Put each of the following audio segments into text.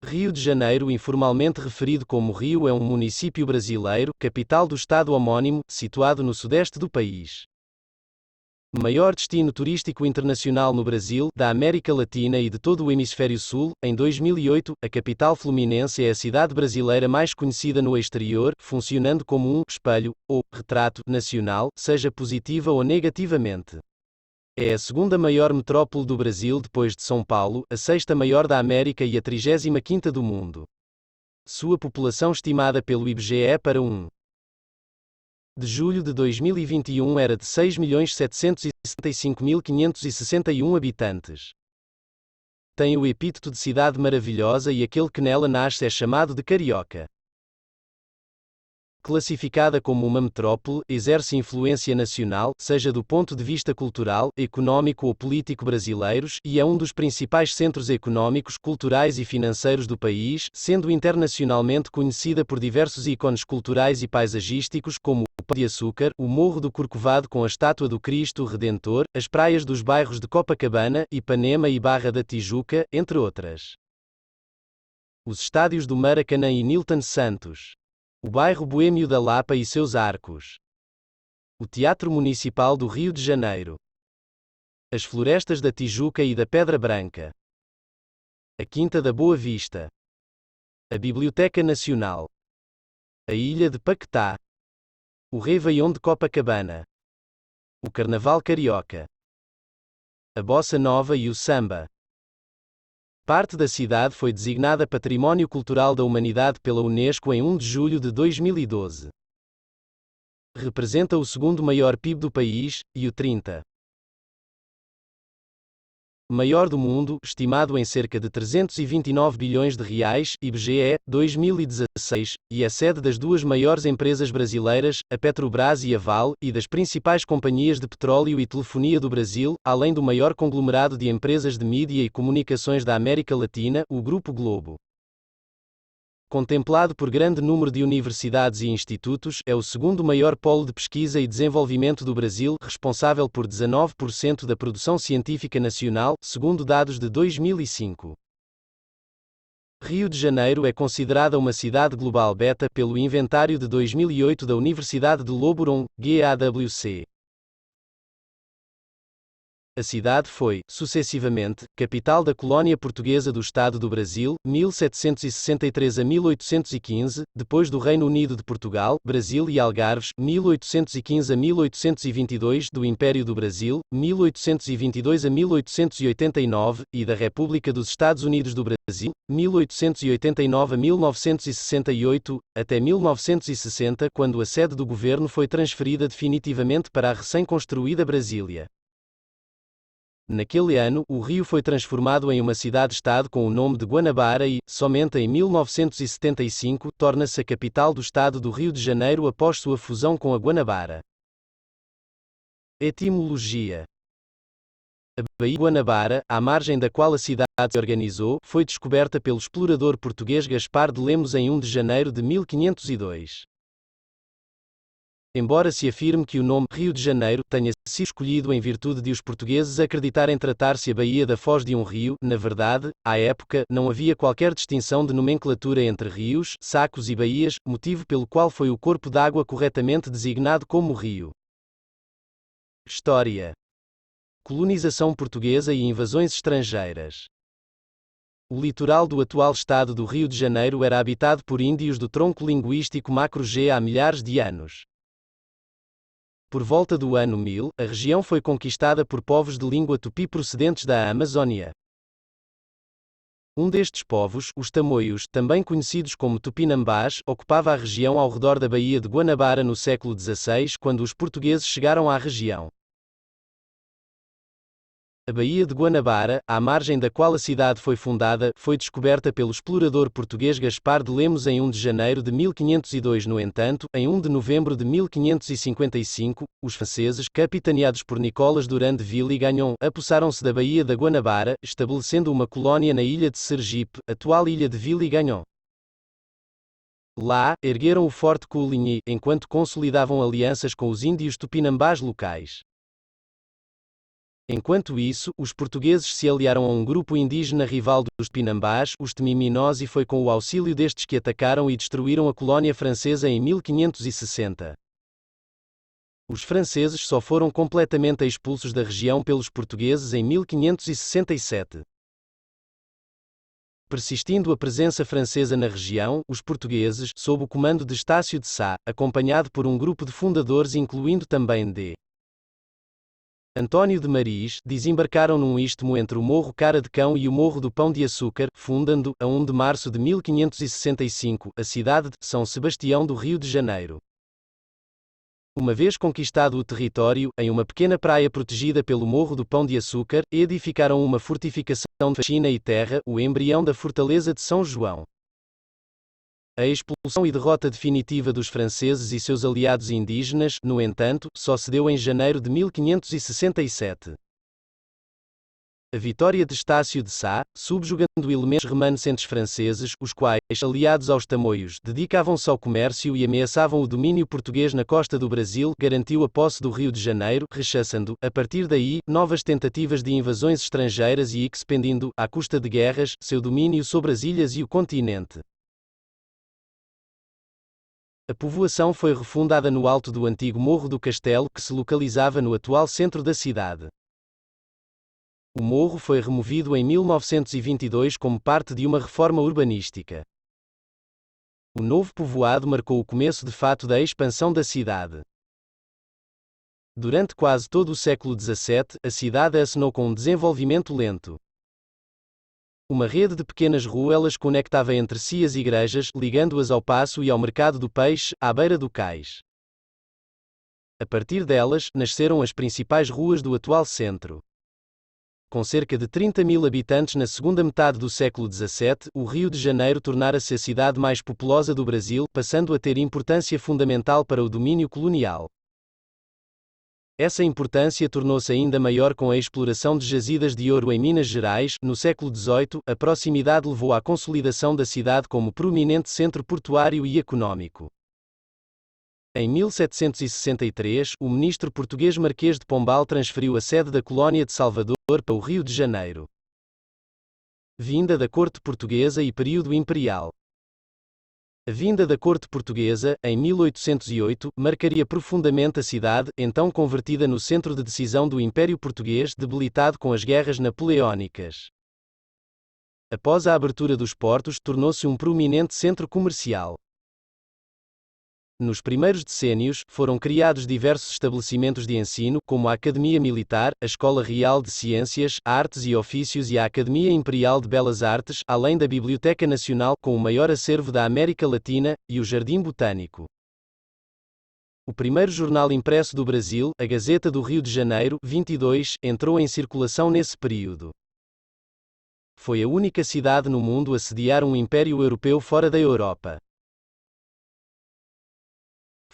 Rio de Janeiro, informalmente referido como Rio, é um município brasileiro, capital do estado homónimo, situado no sudeste do país. Maior destino turístico internacional no Brasil, da América Latina e de todo o Hemisfério Sul, em 2008, a capital fluminense é a cidade brasileira mais conhecida no exterior, funcionando como um espelho, ou retrato nacional, seja positiva ou negativamente. É a segunda maior metrópole do Brasil depois de São Paulo, a sexta maior da América e a 35ª do mundo. Sua população estimada pelo IBGE para 1 de julho de 2021 era de 6.765.561 habitantes. Tem o epíteto de cidade maravilhosa e aquele que nela nasce é chamado de carioca. Classificada como uma metrópole, exerce influência nacional, seja do ponto de vista cultural, econômico ou político brasileiros, e é um dos principais centros econômicos, culturais e financeiros do país, sendo internacionalmente conhecida por diversos ícones culturais e paisagísticos como o Pão de Açúcar, o Morro do Corcovado com a estátua do Cristo Redentor, as praias dos bairros de Copacabana, Ipanema e Barra da Tijuca, entre outras. Os estádios do Maracanã e Nilton Santos. O bairro boêmio da Lapa e seus arcos. O Teatro Municipal do Rio de Janeiro. As florestas da Tijuca e da Pedra Branca. A Quinta da Boa Vista. A Biblioteca Nacional. A Ilha de Paquetá. O Réveillon de Copacabana. O Carnaval Carioca. A Bossa Nova e o Samba. Parte da cidade foi designada Património Cultural da Humanidade pela Unesco em 1 de julho de 2012. Representa o segundo maior PIB do país, e o 30º maior do mundo, estimado em cerca de 329 bilhões de reais, IBGE, 2016, e é sede das duas maiores empresas brasileiras, a Petrobras e a Vale, e das principais companhias de petróleo e telefonia do Brasil, além do maior conglomerado de empresas de mídia e comunicações da América Latina, o Grupo Globo. Contemplado por grande número de universidades e institutos, é o segundo maior polo de pesquisa e desenvolvimento do Brasil, responsável por 19% da produção científica nacional, segundo dados de 2005. Rio de Janeiro é considerada uma cidade global beta pelo inventário de 2008 da Universidade de Louvain, GAWC. A cidade foi, sucessivamente, capital da colônia portuguesa do Estado do Brasil, 1763 a 1815, depois do Reino Unido de Portugal, Brasil e Algarves, 1815 a 1822, do Império do Brasil, 1822 a 1889, e da República dos Estados Unidos do Brasil, 1889 a 1968, até 1960, quando a sede do governo foi transferida definitivamente para a recém-construída Brasília. Naquele ano, o Rio foi transformado em uma cidade-estado com o nome de Guanabara e, somente em 1975, torna-se a capital do estado do Rio de Janeiro após sua fusão com a Guanabara. Etimologia: a Baía de Guanabara, à margem da qual a cidade se organizou, foi descoberta pelo explorador português Gaspar de Lemos em 1 de janeiro de 1502. Embora se afirme que o nome Rio de Janeiro tenha sido escolhido em virtude de os portugueses acreditarem tratar-se a Baía da Foz de um rio, na verdade, à época, não havia qualquer distinção de nomenclatura entre rios, sacos e baías, motivo pelo qual foi o corpo d'água corretamente designado como rio. História: colonização portuguesa e invasões estrangeiras. O litoral do atual estado do Rio de Janeiro era habitado por índios do tronco linguístico Macro-G há milhares de anos. Por volta do ano 1000, a região foi conquistada por povos de língua tupi procedentes da Amazônia. Um destes povos, os Tamoios, também conhecidos como Tupinambás, ocupava a região ao redor da Baía de Guanabara no século XVI, quando os portugueses chegaram à região. A Baía de Guanabara, à margem da qual a cidade foi fundada, foi descoberta pelo explorador português Gaspar de Lemos em 1 de janeiro de 1502. No entanto, em 1 de novembro de 1555, os franceses, capitaneados por Nicolas Durand de Villegagnon, apossaram-se da Baía da Guanabara, estabelecendo uma colónia na ilha de Sergipe, atual ilha de Villegagnon. Lá, ergueram o Forte Coligny, enquanto consolidavam alianças com os índios tupinambás locais. Enquanto isso, os portugueses se aliaram a um grupo indígena rival dos Tupinambás, os Temiminós, e foi com o auxílio destes que atacaram e destruíram a colónia francesa em 1560. Os franceses só foram completamente expulsos da região pelos portugueses em 1567. Persistindo a presença francesa na região, os portugueses, sob o comando de Estácio de Sá, acompanhado por um grupo de fundadores incluindo também D. António de Maris, desembarcaram num istmo entre o Morro Cara de Cão e o Morro do Pão de Açúcar, fundando, a 1 de março de 1565, a cidade de São Sebastião do Rio de Janeiro. Uma vez conquistado o território, em uma pequena praia protegida pelo Morro do Pão de Açúcar, edificaram uma fortificação de faxina e terra, o embrião da fortaleza de São João. A expulsão e derrota definitiva dos franceses e seus aliados indígenas, no entanto, só se deu em janeiro de 1567. A vitória de Estácio de Sá, subjugando elementos remanescentes franceses, os quais, aliados aos tamoios, dedicavam-se ao comércio e ameaçavam o domínio português na costa do Brasil, garantiu a posse do Rio de Janeiro, rechaçando, a partir daí, novas tentativas de invasões estrangeiras e expandindo, à custa de guerras, seu domínio sobre as ilhas e o continente. A povoação foi refundada no alto do antigo Morro do Castelo, que se localizava no atual centro da cidade. O morro foi removido em 1922 como parte de uma reforma urbanística. O novo povoado marcou o começo de fato da expansão da cidade. Durante quase todo o século XVII, a cidade acenou com um desenvolvimento lento. Uma rede de pequenas ruelas conectava entre si as igrejas, ligando-as ao Paço e ao Mercado do Peixe, à beira do cais. A partir delas, nasceram as principais ruas do atual centro. Com cerca de 30.000 habitantes na segunda metade do século XVII, o Rio de Janeiro tornara-se a cidade mais populosa do Brasil, passando a ter importância fundamental para o domínio colonial. Essa importância tornou-se ainda maior com a exploração de jazidas de ouro em Minas Gerais. No século XVIII, a proximidade levou à consolidação da cidade como prominente centro portuário e econômico. Em 1763, o ministro português Marquês de Pombal transferiu a sede da colónia de Salvador para o Rio de Janeiro. Vinda da corte portuguesa e período imperial. A vinda da corte portuguesa, em 1808, marcaria profundamente a cidade, então convertida no centro de decisão do Império Português, debilitado com as guerras napoleónicas. Após a abertura dos portos, tornou-se um prominente centro comercial. Nos primeiros decênios, foram criados diversos estabelecimentos de ensino, como a Academia Militar, a Escola Real de Ciências, Artes e Ofícios e a Academia Imperial de Belas Artes, além da Biblioteca Nacional, com o maior acervo da América Latina, e o Jardim Botânico. O primeiro jornal impresso do Brasil, a Gazeta do Rio de Janeiro, 22, entrou em circulação nesse período. Foi a única cidade no mundo a sediar um império europeu fora da Europa.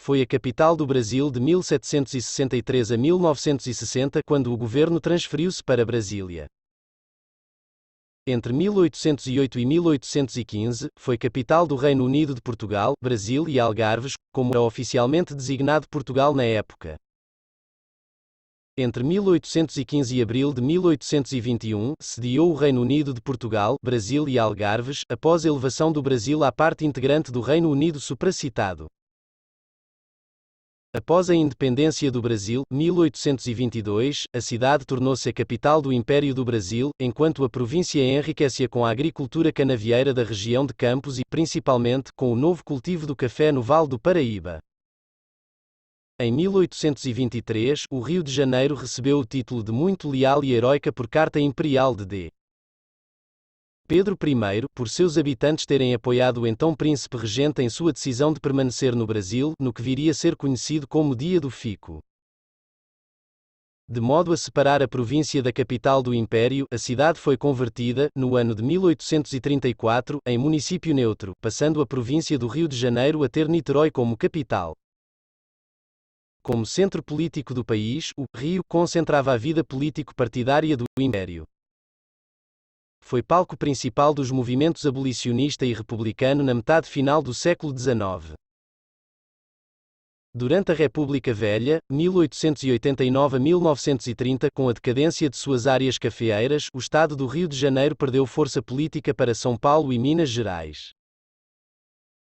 Foi a capital do Brasil de 1763 a 1960, quando o governo transferiu-se para Brasília. Entre 1808 e 1815, foi capital do Reino Unido de Portugal, Brasil e Algarves, como era oficialmente designado Portugal na época. Entre 1815 e abril de 1821, sediou o Reino Unido de Portugal, Brasil e Algarves, após a elevação do Brasil à parte integrante do Reino Unido supracitado. Após a independência do Brasil, 1822, a cidade tornou-se a capital do Império do Brasil, enquanto a província enriquecia com a agricultura canavieira da região de Campos e, principalmente, com o novo cultivo do café no Vale do Paraíba. Em 1823, o Rio de Janeiro recebeu o título de Muito Leal e Heroica por carta imperial de D. Pedro I, por seus habitantes terem apoiado o então príncipe regente em sua decisão de permanecer no Brasil, no que viria a ser conhecido como Dia do Fico. De modo a separar a província da capital do Império, a cidade foi convertida, no ano de 1834, em município neutro, passando a província do Rio de Janeiro a ter Niterói como capital. Como centro político do país, o Rio concentrava a vida político-partidária do Império. Foi palco principal dos movimentos abolicionista e republicano na metade final do século XIX. Durante a República Velha, 1889 a 1930, com a decadência de suas áreas cafeeiras, o estado do Rio de Janeiro perdeu força política para São Paulo e Minas Gerais.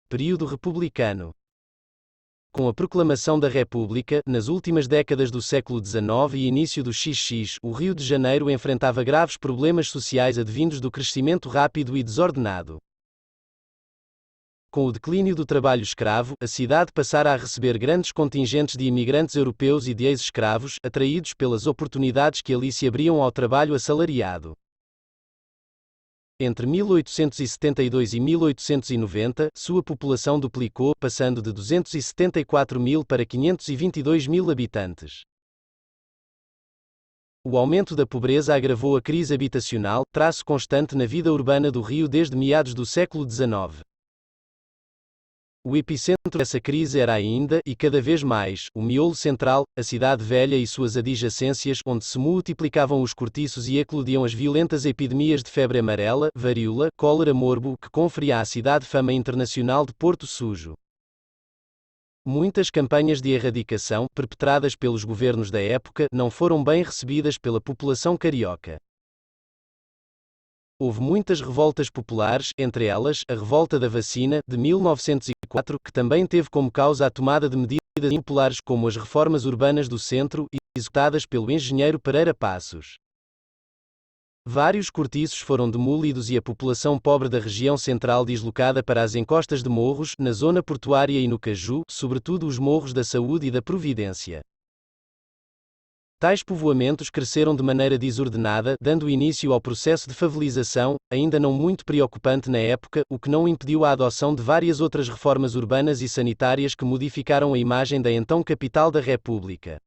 Período republicano. Com a proclamação da República, nas últimas décadas do século XIX e início do XX, o Rio de Janeiro enfrentava graves problemas sociais advindos do crescimento rápido e desordenado. Com o declínio do trabalho escravo, a cidade passara a receber grandes contingentes de imigrantes europeus e de ex-escravos, atraídos pelas oportunidades que ali se abriam ao trabalho assalariado. Entre 1872 e 1890, sua população duplicou, passando de 274 mil para 522 mil habitantes. O aumento da pobreza agravou a crise habitacional, traço constante na vida urbana do Rio desde meados do século XIX. O epicentro dessa crise era ainda, e cada vez mais, o miolo central, a cidade velha e suas adjacências, onde se multiplicavam os cortiços e eclodiam as violentas epidemias de febre amarela, varíola, cólera morbo, que conferia à cidade fama internacional de Porto Sujo. Muitas campanhas de erradicação, perpetradas pelos governos da época, não foram bem recebidas pela população carioca. Houve muitas revoltas populares, entre elas, a Revolta da Vacina, de 1904, que também teve como causa a tomada de medidas impopulares como as reformas urbanas do centro, executadas pelo engenheiro Pereira Passos. Vários cortiços foram demolidos e a população pobre da região central deslocada para as encostas de morros, na zona portuária e no Caju, sobretudo os morros da Saúde e da Providência. Tais povoamentos cresceram de maneira desordenada, dando início ao processo de favelização, ainda não muito preocupante na época, o que não impediu a adoção de várias outras reformas urbanas e sanitárias que modificaram a imagem da então capital da República.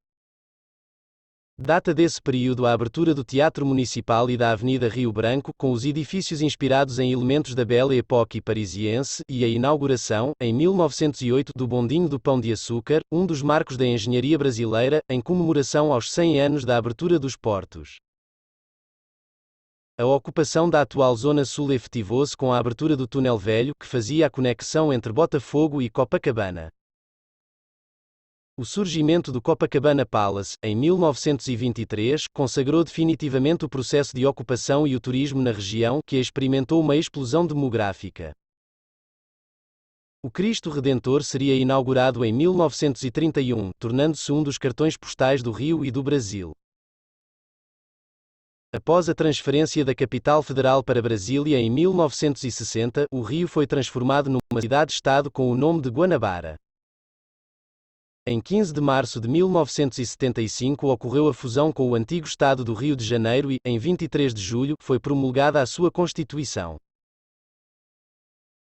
Data desse período a abertura do Teatro Municipal e da Avenida Rio Branco, com os edifícios inspirados em elementos da Belle Époque parisiense, e a inauguração, em 1908, do Bondinho do Pão de Açúcar, um dos marcos da engenharia brasileira, em comemoração aos 100 anos da abertura dos portos. A ocupação da atual Zona Sul efetivou-se com a abertura do Túnel Velho, que fazia a conexão entre Botafogo e Copacabana. O surgimento do Copacabana Palace, em 1923, consagrou definitivamente o processo de ocupação e o turismo na região, que experimentou uma explosão demográfica. O Cristo Redentor seria inaugurado em 1931, tornando-se um dos cartões postais do Rio e do Brasil. Após a transferência da capital federal para Brasília em 1960, o Rio foi transformado numa cidade-estado com o nome de Guanabara. Em 15 de março de 1975 ocorreu a fusão com o antigo Estado do Rio de Janeiro e, em 23 de julho, foi promulgada a sua Constituição.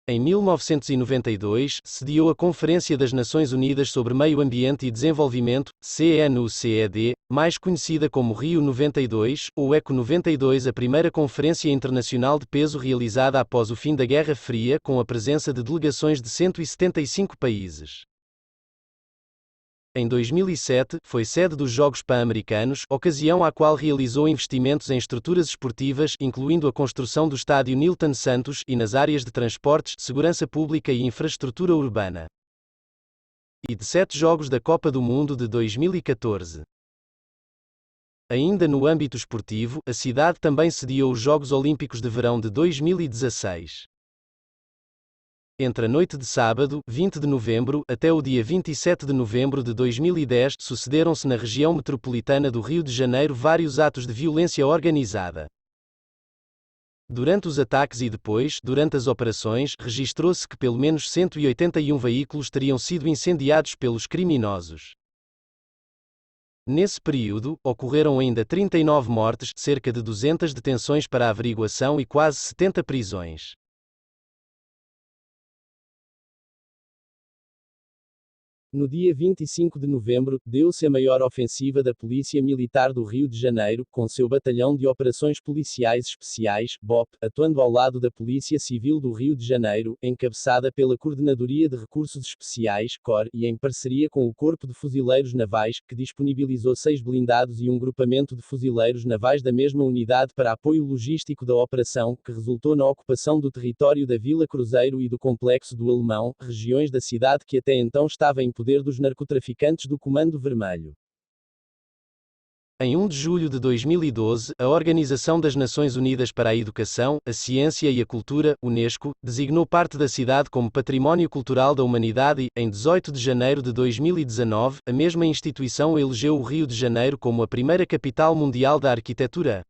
Em 1992, sediou a Conferência das Nações Unidas sobre Meio Ambiente e Desenvolvimento, CNUCED, mais conhecida como Rio 92, ou ECO 92, a primeira conferência internacional de peso realizada após o fim da Guerra Fria, com a presença de delegações de 175 países. Em 2007, foi sede dos Jogos Pan-Americanos, ocasião à qual realizou investimentos em estruturas esportivas, incluindo a construção do estádio Nilton Santos, e nas áreas de transportes, segurança pública e infraestrutura urbana. E de 7 Jogos da Copa do Mundo de 2014. Ainda no âmbito esportivo, a cidade também sediou os Jogos Olímpicos de Verão de 2016. Entre a noite de sábado, 20 de novembro, até o dia 27 de novembro de 2010, sucederam-se na região metropolitana do Rio de Janeiro vários atos de violência organizada. Durante os ataques e depois, durante as operações, registrou-se que pelo menos 181 veículos teriam sido incendiados pelos criminosos. Nesse período, ocorreram ainda 39 mortes, cerca de 200 detenções para averiguação e quase 70 prisões. No dia 25 de novembro, deu-se a maior ofensiva da Polícia Militar do Rio de Janeiro, com seu Batalhão de Operações Policiais Especiais, BOP, atuando ao lado da Polícia Civil do Rio de Janeiro, encabeçada pela Coordenadoria de Recursos Especiais, COR, e em parceria com o Corpo de Fuzileiros Navais, que disponibilizou 6 blindados e um grupamento de fuzileiros navais da mesma unidade para apoio logístico da operação, que resultou na ocupação do território da Vila Cruzeiro e do Complexo do Alemão, regiões da cidade que até então estava em poder dos narcotraficantes do Comando Vermelho. Em 1 de julho de 2012, a Organização das Nações Unidas para a Educação, a Ciência e a Cultura, UNESCO, designou parte da cidade como Património Cultural da Humanidade e, em 18 de janeiro de 2019, a mesma instituição elegeu o Rio de Janeiro como a primeira capital mundial da arquitetura.